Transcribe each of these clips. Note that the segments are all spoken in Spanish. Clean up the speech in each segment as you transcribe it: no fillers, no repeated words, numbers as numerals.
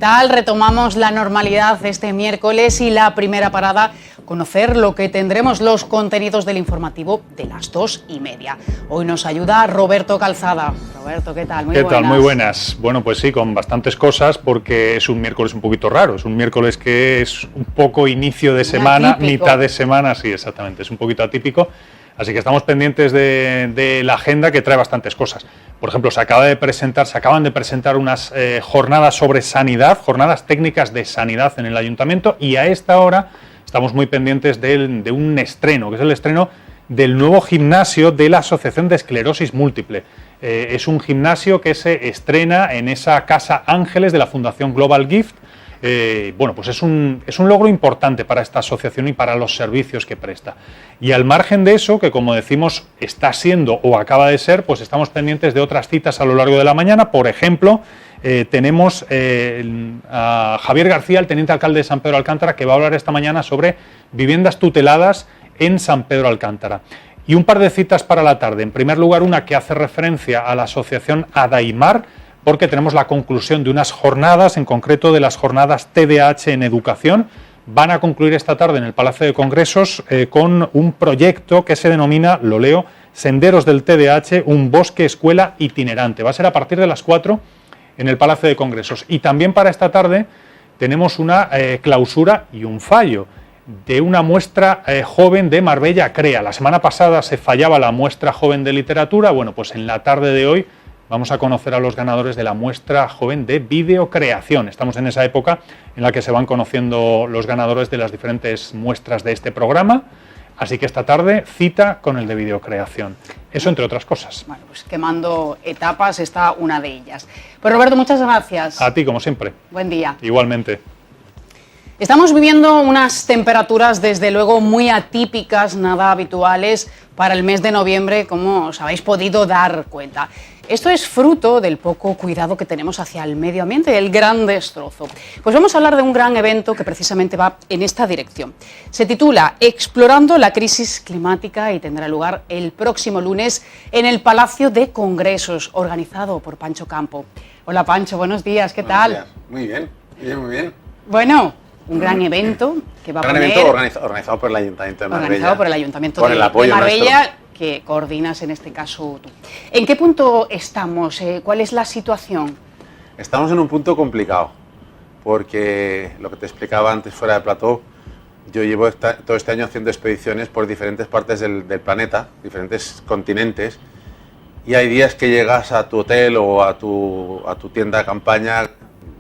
tal? Retomamos la normalidad este miércoles y la primera parada, conocer lo que tendremos, los contenidos del informativo de las 2:30. Hoy nos ayuda Roberto Calzada. Roberto, ¿qué tal? ¿Qué tal? Muy buenas. Bueno, pues sí, con bastantes cosas, porque es un miércoles un poquito raro. Es un miércoles que es un poco inicio de semana, atípico. Mitad de semana, sí, exactamente. Es un poquito atípico. Así que estamos pendientes de la agenda, que trae bastantes cosas. Por ejemplo, se acaban de presentar unas jornadas sobre sanidad, jornadas técnicas de sanidad en el ayuntamiento, y a esta hora estamos muy pendientes de un estreno, que es el estreno del nuevo gimnasio de la Asociación de Esclerosis Múltiple. Es un gimnasio que se estrena en esa Casa Ángeles de la Fundación Global Gift. Bueno, pues es un logro importante para esta asociación y para los servicios que presta. Y al margen de eso, que como decimos está siendo o acaba de ser, pues estamos pendientes de otras citas a lo largo de la mañana. Por ejemplo, tenemos a Javier García, el teniente alcalde de San Pedro Alcántara, que va a hablar esta mañana sobre viviendas tuteladas en San Pedro Alcántara. Y un par de citas para la tarde. En primer lugar, una que hace referencia a la asociación Adaimar, porque tenemos la conclusión de unas jornadas, en concreto de las jornadas TDAH en educación. Van a concluir esta tarde en el Palacio de Congresos con un proyecto que se denomina, lo leo, Senderos del TDAH, un bosque escuela itinerante. Va a ser a partir de las 4 en el Palacio de Congresos. Y también para esta tarde tenemos una clausura y un fallo de una muestra joven de Marbella Crea. La semana pasada se fallaba la muestra joven de literatura. Bueno, pues en la tarde de hoy vamos a conocer a los ganadores de la muestra joven de videocreación. Estamos en esa época en la que se van conociendo los ganadores de las diferentes muestras de este programa. Así que esta tarde, cita con el de videocreación. Eso entre otras cosas. Bueno, pues quemando etapas está una de ellas. Pues Roberto, muchas gracias. A ti, como siempre. Buen día. Igualmente. Estamos viviendo unas temperaturas, desde luego, muy atípicas, nada habituales para el mes de noviembre, como os habéis podido dar cuenta. Esto es fruto del poco cuidado que tenemos hacia el medio ambiente, el gran destrozo. Pues vamos a hablar de un gran evento que precisamente va en esta dirección. Se titula Explorando la crisis climática y tendrá lugar el próximo lunes en el Palacio de Congresos, organizado por Pancho Campo. Hola Pancho, buenos días, ¿qué tal? Días. Muy bien, muy bien. Bueno, un gran evento que va a poner... Gran evento organizado por el Ayuntamiento de Marbella. Organizado por el Ayuntamiento por el apoyo de Marbella, nuestro, que coordinas en este caso tú. ¿En qué punto estamos? ¿Cuál es la situación? Estamos en un punto complicado, porque lo que te explicaba antes fuera de plató, yo llevo todo este año haciendo expediciones por diferentes partes del planeta, diferentes continentes, y hay días que llegas a tu hotel o a tu tienda de campaña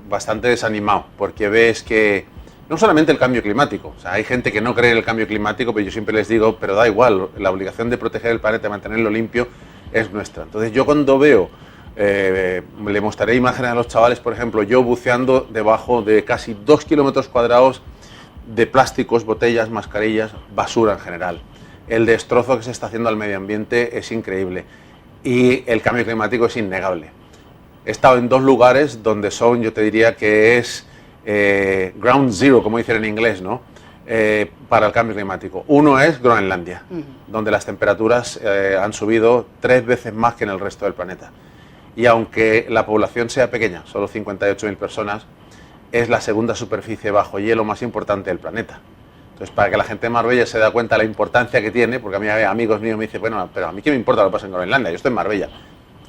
bastante desanimado, porque ves que no solamente el cambio climático, o sea, hay gente que no cree en el cambio climático, pero yo siempre les digo, pero da igual, la obligación de proteger el planeta y mantenerlo limpio es nuestra. Entonces yo cuando veo, le mostraré imágenes a los chavales, por ejemplo, yo buceando debajo de casi 2 kilómetros cuadrados de plásticos, botellas, mascarillas, basura en general. El destrozo que se está haciendo al medio ambiente es increíble y el cambio climático es innegable. He estado en 2 lugares donde son, yo te diría que es ground zero, como dicen en inglés, ¿no? Para el cambio climático. Uno es Groenlandia, donde las temperaturas han subido 3 veces más que en el resto del planeta. Y aunque la población sea pequeña, solo 58.000 personas, es la segunda superficie bajo hielo más importante del planeta. Entonces, para que la gente de Marbella se dé cuenta de la importancia que tiene, porque a mí amigos míos me dicen, bueno, pero a mí qué me importa lo que pasa en Groenlandia, yo estoy en Marbella.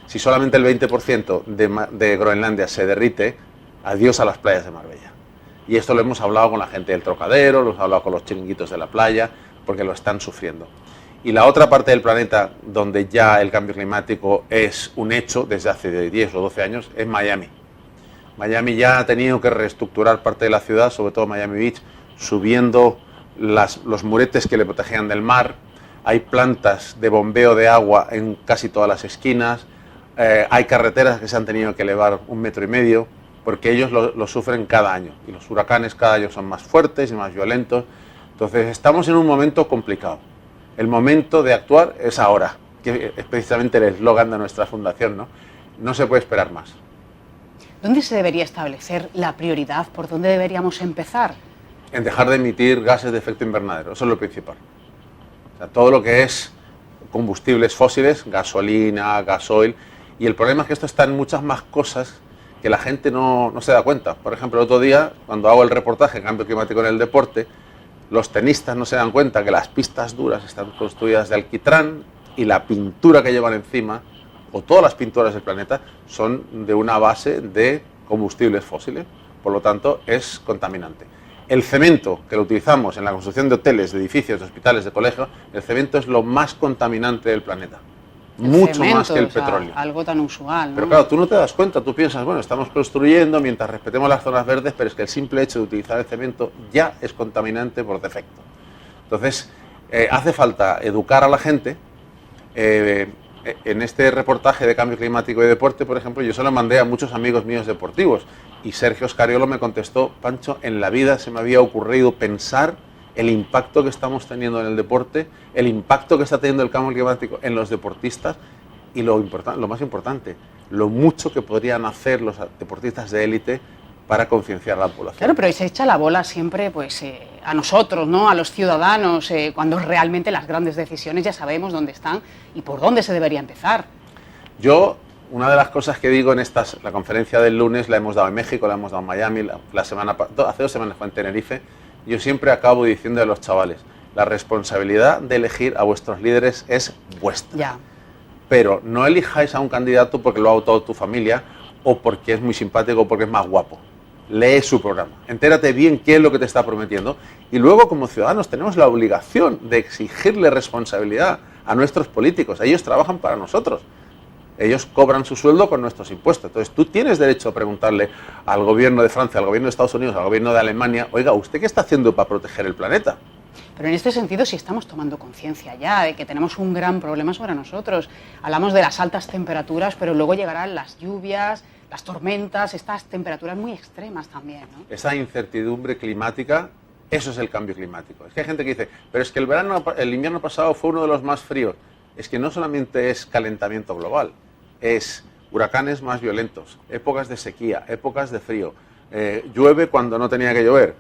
Si solamente el 20% de Groenlandia se derrite, adiós a las playas de Marbella. Y esto lo hemos hablado con la gente del Trocadero, lo hemos hablado con los chiringuitos de la playa, porque lo están sufriendo. Y la otra parte del planeta donde ya el cambio climático es un hecho desde hace 10 o 12 años es Miami. Miami ya ha tenido que reestructurar parte de la ciudad, sobre todo Miami Beach, subiendo los muretes que le protegían del mar. Hay plantas de bombeo de agua en casi todas las esquinas. Hay carreteras que se han tenido que elevar 1,5 metros, porque ellos lo sufren cada año, y los huracanes cada año son más fuertes y más violentos. Entonces estamos en un momento complicado. El momento de actuar es ahora, que es precisamente el eslogan de nuestra fundación, ¿no? No se puede esperar más. ¿Dónde se debería establecer la prioridad? ¿Por dónde deberíamos empezar? En dejar de emitir gases de efecto invernadero, eso es lo principal. O sea, todo lo que es combustibles fósiles, gasolina, gasoil, y el problema es que esto está en muchas más cosas que la gente no se da cuenta. Por ejemplo, el otro día, cuando hago el reportaje de cambio climático en el deporte, los tenistas no se dan cuenta que las pistas duras están construidas de alquitrán y la pintura que llevan encima, o todas las pinturas del planeta, son de una base de combustibles fósiles. Por lo tanto, es contaminante. El cemento que lo utilizamos en la construcción de hoteles, de edificios, de hospitales, de colegios, el cemento es lo más contaminante del planeta. Mucho cemento, más que el o sea, petróleo. Algo tan usual, ¿no? Pero claro, tú no te das cuenta, tú piensas, bueno, estamos construyendo mientras respetemos las zonas verdes, pero es que el simple hecho de utilizar el cemento ya es contaminante por defecto. Entonces, hace falta educar a la gente. En este reportaje de cambio climático y deporte, por ejemplo, yo se lo mandé a muchos amigos míos deportivos y Sergio Scariolo me contestó: Pancho, en la vida se me había ocurrido pensar el impacto que estamos teniendo en el deporte, el impacto que está teniendo el cambio climático en los deportistas y lo más importante, lo mucho que podrían hacer los deportistas de élite para concienciar a la población. Claro, pero se echa la bola siempre pues, a nosotros, ¿no? A los ciudadanos, cuando realmente las grandes decisiones ya sabemos dónde están y por dónde se debería empezar. Yo, una de las cosas que digo en la conferencia del lunes, la hemos dado en México, la hemos dado en Miami, hace 2 semanas fue en Tenerife. Yo siempre acabo diciendo a los chavales: la responsabilidad de elegir a vuestros líderes es vuestra. Ya. Pero no elijáis a un candidato porque lo ha votado tu familia o porque es muy simpático o porque es más guapo. Lee su programa, entérate bien qué es lo que te está prometiendo y luego, como ciudadanos, tenemos la obligación de exigirle responsabilidad a nuestros políticos. Ellos trabajan para nosotros. Ellos cobran su sueldo con nuestros impuestos. Entonces tú tienes derecho a preguntarle al gobierno de Francia, al gobierno de Estados Unidos, al gobierno de Alemania: oiga, ¿usted qué está haciendo para proteger el planeta? Pero en este sentido sí estamos tomando conciencia ya de que tenemos un gran problema sobre nosotros. Hablamos de las altas temperaturas, pero luego llegarán las lluvias, las tormentas, estas temperaturas muy extremas también, ¿no? Esa incertidumbre climática, eso es el cambio climático. Es que hay gente que dice: pero es que el invierno pasado fue uno de los más fríos. Es que no solamente es calentamiento global, es huracanes más violentos, épocas de sequía, épocas de frío, llueve cuando no tenía que llover,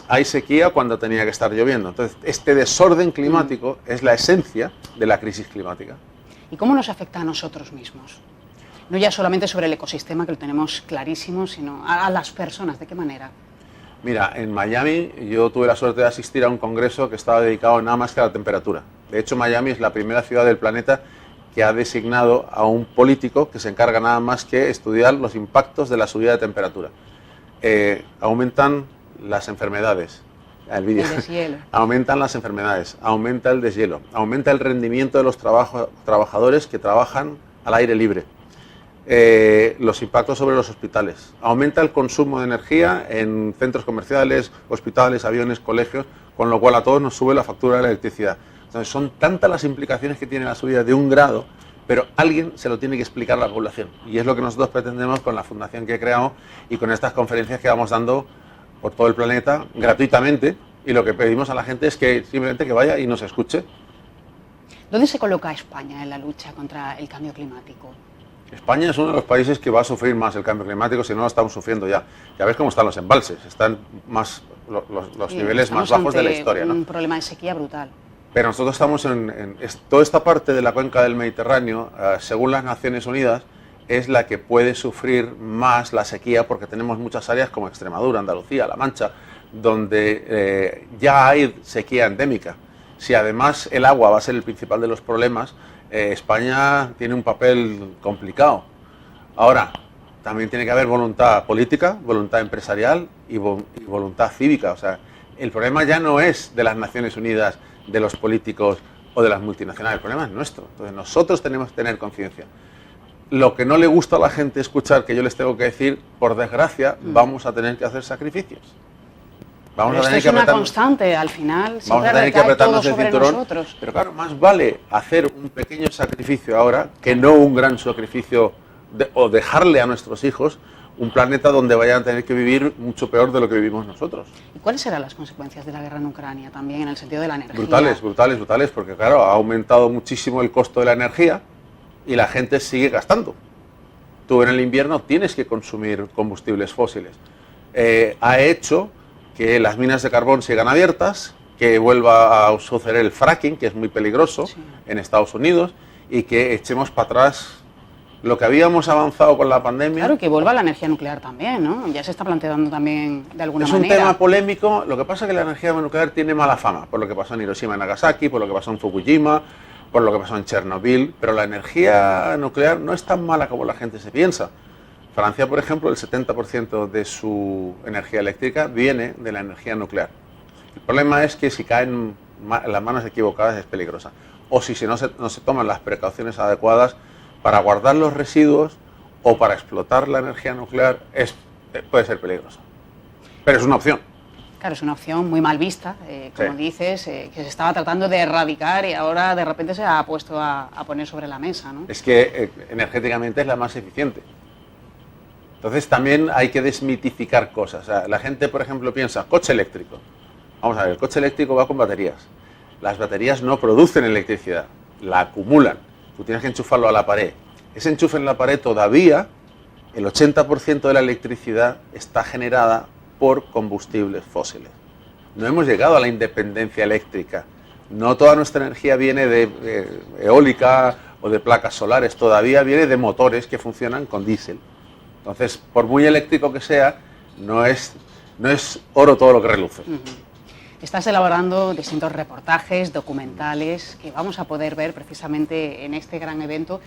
hay sequía cuando tenía que estar lloviendo. Entonces, este desorden climático es la esencia de la crisis climática. ¿Y cómo nos afecta a nosotros mismos? No ya solamente sobre el ecosistema, que lo tenemos clarísimo, sino a las personas. ¿De qué manera? Mira, en Miami yo tuve la suerte de asistir a un congreso que estaba dedicado nada más que a la temperatura. De hecho, Miami es la primera ciudad del planeta que ha designado a un político que se encarga nada más que estudiar los impactos de la subida de temperatura. Aumentan las enfermedades. El deshielo. Aumentan las enfermedades, aumenta el deshielo, aumenta el rendimiento de los trabajadores que trabajan al aire libre. Los impactos sobre los hospitales, aumenta el consumo de energía en centros comerciales, hospitales, aviones, colegios, con lo cual a todos nos sube la factura de la electricidad. Entonces son tantas las implicaciones que tiene la subida de 1 grado, pero alguien se lo tiene que explicar a la población y es lo que nosotros pretendemos con la fundación que creamos y con estas conferencias que vamos dando por todo el planeta gratuitamente, y lo que pedimos a la gente es que simplemente que vaya y nos escuche. ¿Dónde se coloca España en la lucha contra el cambio climático? España es uno de los países que va a sufrir más el cambio climático, si no lo estamos sufriendo ya. Ya ves cómo están los embalses, están más los niveles más bajos de la historia, ¿no? Un problema de sequía brutal. Pero nosotros estamos toda esta parte de la cuenca del Mediterráneo, según las Naciones Unidas, es la que puede sufrir más la sequía porque tenemos muchas áreas como Extremadura, Andalucía, La Mancha, donde ya hay sequía endémica. Si además el agua va a ser el principal de los problemas, España tiene un papel complicado. Ahora, también tiene que haber voluntad política, voluntad empresarial y voluntad cívica. O sea, el problema ya no es de las Naciones Unidas, de los políticos o de las multinacionales, el problema es nuestro. Entonces nosotros tenemos que tener conciencia. Lo que no le gusta a la gente escuchar que yo les tengo que decir: por desgracia, vamos a tener que hacer sacrificios. Pero esto es una constante, al final vamos a tener que apretarnos el cinturón, nosotros. Pero claro, más vale hacer un pequeño sacrificio ahora que no un gran sacrificio o dejarle a nuestros hijos un planeta donde vayan a tener que vivir mucho peor de lo que vivimos nosotros. ¿Y cuáles serán las consecuencias de la guerra en Ucrania también en el sentido de la energía? Brutales, porque claro, ha aumentado muchísimo el costo de la energía y la gente sigue gastando. Tú en el invierno tienes que consumir combustibles fósiles. Ha hecho que las minas de carbón sigan abiertas, que vuelva a suceder el fracking, que es muy peligroso en Estados Unidos, y que echemos para atrás lo que habíamos avanzado con la pandemia... Claro, que vuelva la energía nuclear también, ¿no? Ya se está planteando también de alguna manera. Es un tema polémico. Lo que pasa es que la energía nuclear tiene mala fama, por lo que pasó en Hiroshima y Nagasaki, por lo que pasó en Fukushima, por lo que pasó en Chernobyl, pero la energía nuclear no es tan mala como la gente se piensa. Francia, por ejemplo, el 70% de su energía eléctrica viene de la energía nuclear. El problema es que si cae en las manos equivocadas es peligrosa. O si no se toman las precauciones adecuadas para guardar los residuos o para explotar la energía nuclear, puede ser peligrosa. Pero es una opción. Claro, es una opción muy mal vista, como dices, que se estaba tratando de erradicar y ahora de repente se ha puesto a poner sobre la mesa, ¿no? Es que energéticamente es la más eficiente. Entonces también hay que desmitificar cosas. O sea, la gente, por ejemplo, piensa, coche eléctrico. Vamos a ver, el coche eléctrico va con baterías. Las baterías no producen electricidad, la acumulan. Tú tienes que enchufarlo a la pared. Ese enchufe en la pared todavía, el 80% de la electricidad está generada por combustibles fósiles. No hemos llegado a la independencia eléctrica. No toda nuestra energía viene de eólica o de placas solares, todavía viene de motores que funcionan con diésel. Entonces, por muy eléctrico que sea, no es oro todo lo que reluce. Estás elaborando distintos reportajes, documentales, que vamos a poder ver precisamente en este gran evento.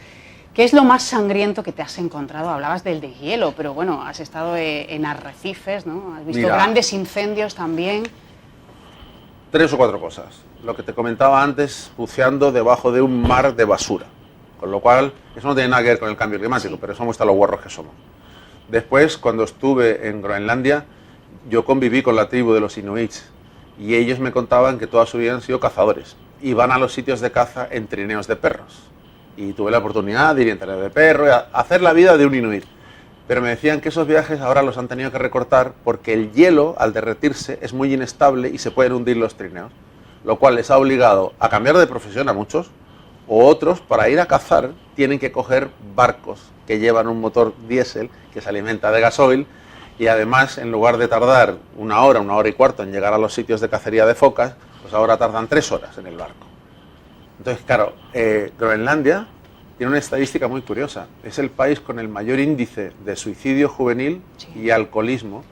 ¿Qué es lo más sangriento que te has encontrado? Hablabas del deshielo, pero bueno, has estado en arrecifes, ¿no? Has visto grandes incendios también. 3 o 4 cosas. Lo que te comentaba antes, buceando debajo de un mar de basura. Con lo cual, eso no tiene nada que ver con el cambio climático, pero somos tan los guarros que somos. Después, cuando estuve en Groenlandia, yo conviví con la tribu de los inuits y ellos me contaban que toda su vida han sido cazadores y van a los sitios de caza en trineos de perros. Y tuve la oportunidad de ir en trineo de perro y hacer la vida de un inuit. Pero me decían que esos viajes ahora los han tenido que recortar porque el hielo, al derretirse, es muy inestable y se pueden hundir los trineos, lo cual les ha obligado a cambiar de profesión a muchos, o otros, para ir a cazar, tienen que coger barcos que llevan un motor diésel que se alimenta de gasoil y además, en lugar de tardar 1 hora, 1 hora y cuarto en llegar a los sitios de cacería de focas, pues ahora tardan 3 horas en el barco. Entonces, claro, Groenlandia tiene una estadística muy curiosa. Es el país con el mayor índice de suicidio juvenil y alcoholismo,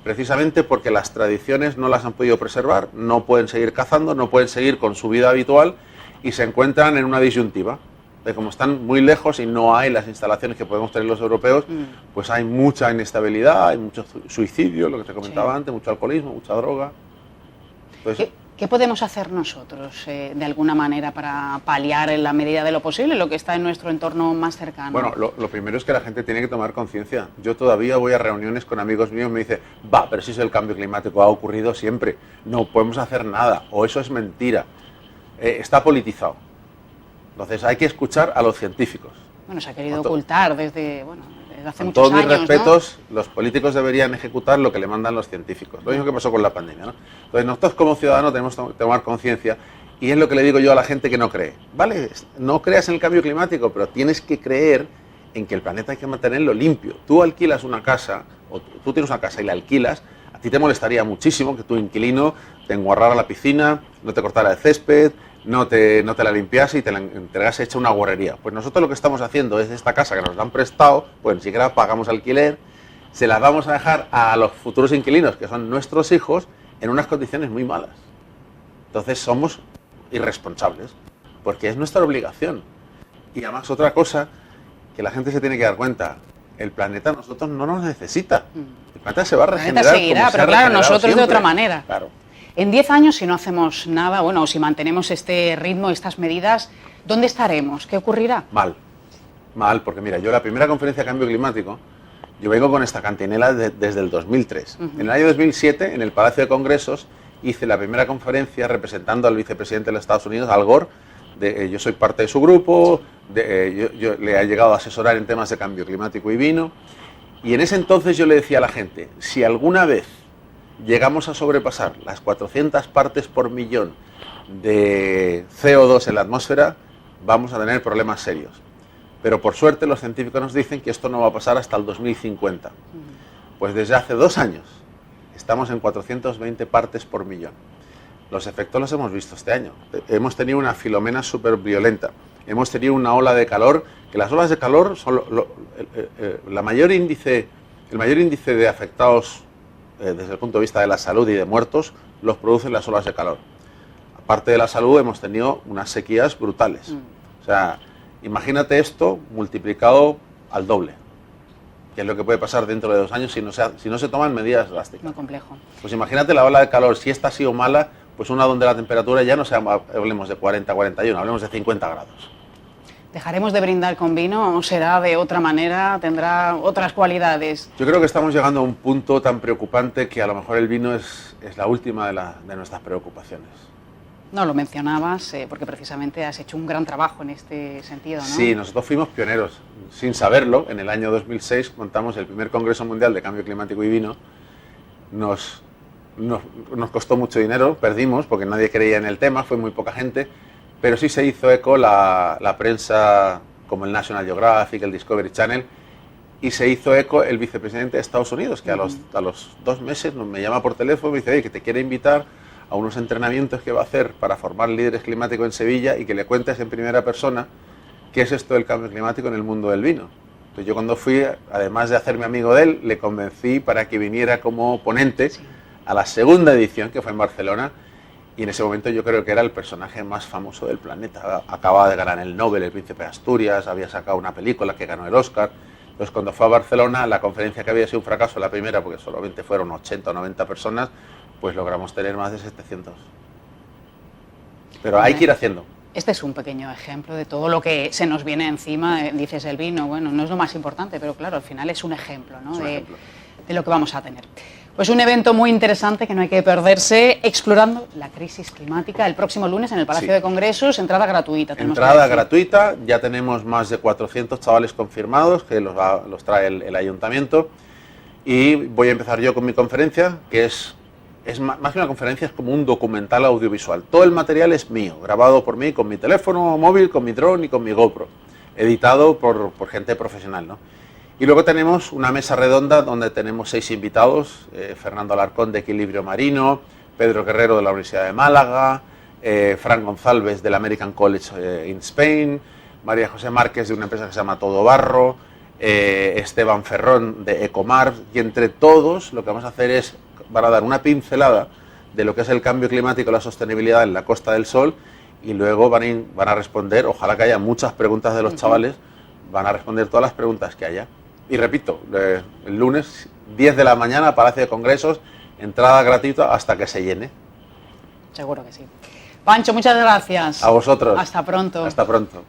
precisamente porque las tradiciones no las han podido preservar, no pueden seguir cazando, no pueden seguir con su vida habitual y se encuentran en una disyuntiva. De como están muy lejos y no hay las instalaciones que podemos tener los europeos, pues hay mucha inestabilidad, hay mucho suicidio, lo que te comentaba antes, mucho alcoholismo, mucha droga. Entonces, ¿Qué podemos hacer nosotros, de alguna manera, para paliar en la medida de lo posible lo que está en nuestro entorno más cercano? Bueno, lo primero es que la gente tiene que tomar conciencia. Yo todavía voy a reuniones con amigos míos y me dicen, pero si es el cambio climático, ha ocurrido siempre, no podemos hacer nada, o eso es mentira, está politizado. Entonces hay que escuchar a los científicos. Bueno, se ha querido ocultar desde hace muchos años. Con todos mis respetos, ¿no? Los políticos deberían ejecutar lo que le mandan los científicos. Lo mismo que pasó con la pandemia, ¿no? Entonces nosotros como ciudadanos tenemos que tomar conciencia y es lo que le digo yo a la gente que no cree. Vale, no creas en el cambio climático, pero tienes que creer en que el planeta hay que mantenerlo limpio. Tú alquilas una casa, o tú tienes una casa y la alquilas, a ti te molestaría muchísimo que tu inquilino te enguarrara la piscina, no te cortara el césped, no te la limpiase y te la entregase hecha una guarrería. Pues nosotros lo que estamos haciendo es esta casa que nos la han prestado, pues ni siquiera pagamos alquiler, se la vamos a dejar a los futuros inquilinos, que son nuestros hijos, en unas condiciones muy malas. Entonces somos irresponsables, porque es nuestra obligación. Y además otra cosa que la gente se tiene que dar cuenta, el planeta a nosotros no nos necesita. El planeta se va a regenerar. El planeta seguirá, pero claro, nosotros siempre. De otra manera. Claro. En 10 años, si no hacemos nada, bueno, o si mantenemos este ritmo, estas medidas, ¿dónde estaremos? ¿Qué ocurrirá? Mal, porque mira, yo la primera conferencia de cambio climático, yo vengo con esta cantinela desde el 2003. En el año 2007, en el Palacio de Congresos, hice la primera conferencia representando al vicepresidente de los Estados Unidos, Al Gore. Yo soy parte de su grupo, yo le he llegado a asesorar en temas de cambio climático y vino. Y en ese entonces yo le decía a la gente, si alguna vez llegamos a sobrepasar las 400 partes por millón de CO2 en la atmósfera, vamos a tener problemas serios. Pero por suerte los científicos nos dicen que esto no va a pasar hasta el 2050. Pues desde hace 2 años estamos en 420 partes por millón. los efectos los hemos visto este año. Hemos tenido una Filomena súper violenta, hemos tenido una ola de calor, que las olas de calor son el mayor índice de afectados desde el punto de vista de la salud y de muertos, los producen las olas de calor. Aparte de la salud, hemos tenido unas sequías brutales. O sea, imagínate esto multiplicado al doble, que es lo que puede pasar dentro de 2 años si no se toman medidas drásticas. Muy complejo. Pues imagínate la ola de calor, si esta ha sido mala, pues una donde la temperatura ya no hablemos de 40, 41, hablemos de 50 grados. ¿Dejaremos de brindar con vino o será de otra manera, tendrá otras cualidades? Yo creo que estamos llegando a un punto tan preocupante que a lo mejor el vino es la última de nuestras preocupaciones. No lo mencionabas porque precisamente has hecho un gran trabajo en este sentido, ¿no? Sí, nosotros fuimos pioneros. Sin saberlo, en el año 2006 montamos el primer Congreso Mundial de Cambio Climático y Vino. Nos costó mucho dinero, perdimos porque nadie creía en el tema, fue muy poca gente, pero sí se hizo eco la prensa como el National Geographic, el Discovery Channel, y se hizo eco el vicepresidente de Estados Unidos, que a los 2 meses me llama por teléfono y me dice, oye, que te quiere invitar a unos entrenamientos que va a hacer para formar líderes climáticos en Sevilla y que le cuentes en primera persona qué es esto del cambio climático en el mundo del vino. Entonces yo cuando fui, además de hacerme amigo de él, le convencí para que viniera como ponente a la segunda edición, que fue en Barcelona, y en ese momento yo creo que era el personaje más famoso del planeta. Acababa de ganar el Nobel, el Príncipe de Asturias, había sacado una película que ganó el Oscar. Entonces cuando fue a Barcelona, la conferencia que había sido un fracaso, la primera, porque solamente fueron 80 o 90 personas, pues logramos tener más de 700. Pero hay que ir haciendo. Este es un pequeño ejemplo de todo lo que se nos viene encima. Dices el vino, bueno, no es lo más importante, pero claro, al final es un ejemplo, ¿no? De lo que vamos a tener. Pues un evento muy interesante que no hay que perderse, explorando la crisis climática, el próximo lunes en el Palacio de Congresos, entrada gratuita. Entrada gratuita, ya tenemos más de 400 chavales confirmados, que los trae el ayuntamiento, y voy a empezar yo con mi conferencia, que es más que una conferencia, es como un documental audiovisual. Todo el material es mío, grabado por mí con mi teléfono móvil, con mi dron y con mi GoPro, editado por gente profesional, ¿no? Y luego tenemos una mesa redonda donde tenemos 6 invitados, Fernando Alarcón de Equilibrio Marino, Pedro Guerrero de la Universidad de Málaga, Fran González del American College in Spain, María José Márquez de una empresa que se llama Todo Barro, Esteban Ferrón de Ecomar, y entre todos lo que vamos a hacer es, van a dar una pincelada de lo que es el cambio climático y la sostenibilidad en la Costa del Sol, y luego van a responder, ojalá que haya muchas preguntas de los chavales, van a responder todas las preguntas que haya. Y repito, el lunes, 10 de la mañana, Palacio de Congresos, entrada gratuita hasta que se llene. Seguro que sí. Pancho, muchas gracias. A vosotros. Hasta pronto. Hasta pronto.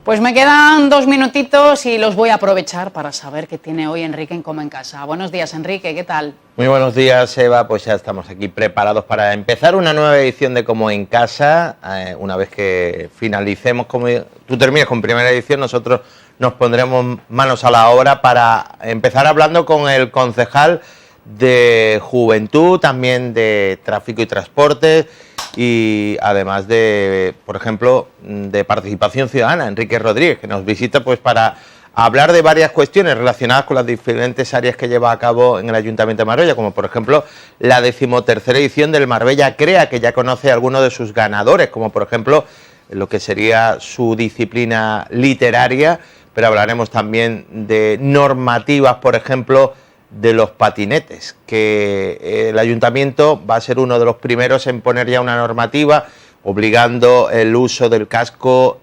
Pues me quedan 2 minutitos y los voy a aprovechar para saber qué tiene hoy Enrique en Como en Casa. Buenos días, Enrique, ¿qué tal? Muy buenos días, Eva. Pues ya estamos aquí preparados para empezar una nueva edición de Como en Casa. Una vez que finalicemos, como tú termines con primera edición, nosotros nos pondremos manos a la obra para empezar hablando con el concejal de Juventud, también de Tráfico y Transporte, y además de, por ejemplo, de Participación Ciudadana, Enrique Rodríguez, que nos visita pues para hablar de varias cuestiones relacionadas con las diferentes áreas que lleva a cabo en el Ayuntamiento de Marbella, como por ejemplo la 13ª edición del Marbella Crea, que ya conoce a algunos de sus ganadores, como por ejemplo lo que sería su disciplina literaria, pero hablaremos también de normativas, por ejemplo, de los patinetes, que el ayuntamiento va a ser uno de los primeros en poner ya una normativa obligando el uso del casco,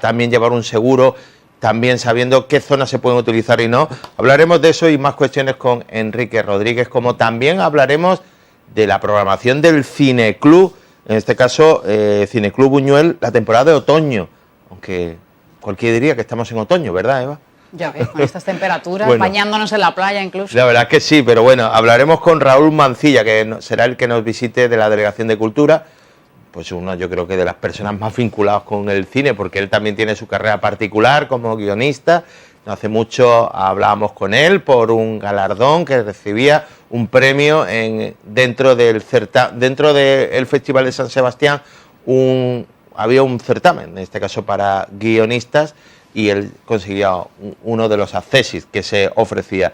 también llevar un seguro, también sabiendo qué zonas se pueden utilizar y no. Hablaremos de eso y más cuestiones con Enrique Rodríguez, como también hablaremos de la programación del Cineclub, en este caso Cineclub Buñuel, la temporada de otoño, aunque cualquiera diría que estamos en otoño, ¿verdad, Eva? Ya ves, con estas temperaturas, bueno, bañándonos en la playa incluso. La verdad que sí, pero bueno, hablaremos con Raúl Mancilla, que será el que nos visite de la Delegación de Cultura, pues uno yo creo que de las personas más vinculadas con el cine, porque él también tiene su carrera particular como guionista. No hace mucho hablábamos con él por un galardón que recibía un premio dentro del Festival de San Sebastián, había un certamen, en este caso para guionistas, y él conseguía uno de los accesis que se ofrecía.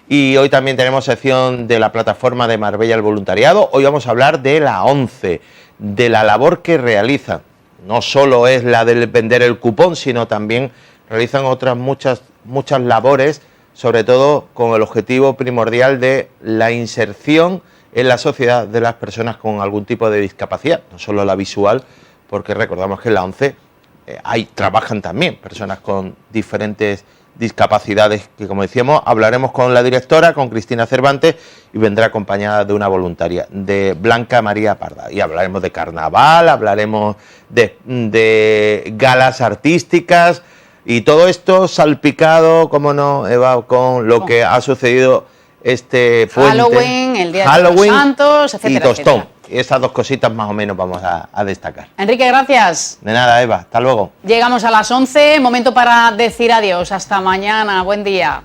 Y hoy también tenemos sección de la plataforma de Marbella el Voluntariado. Hoy vamos a hablar de la ONCE, de la labor que realizan. No solo es la de vender el cupón, sino también realizan otras muchas labores, sobre todo con el objetivo primordial de la inserción en la sociedad de las personas con algún tipo de discapacidad, no solo la visual, porque recordamos que en la ONCE trabajan también personas con diferentes discapacidades, que como decíamos, hablaremos con la directora, con Cristina Cervantes, y vendrá acompañada de una voluntaria, de Blanca María Parda, y hablaremos de carnaval, hablaremos de galas artísticas, y todo esto salpicado, como no, Eva, con lo que ha sucedido este puente, Halloween, el Día de los Santos, etcétera, y Tostón. etcétera. Esas dos cositas más o menos vamos a destacar. Enrique, gracias. De nada, Eva, hasta luego. Llegamos a las 11, momento para decir adiós. Hasta mañana, buen día.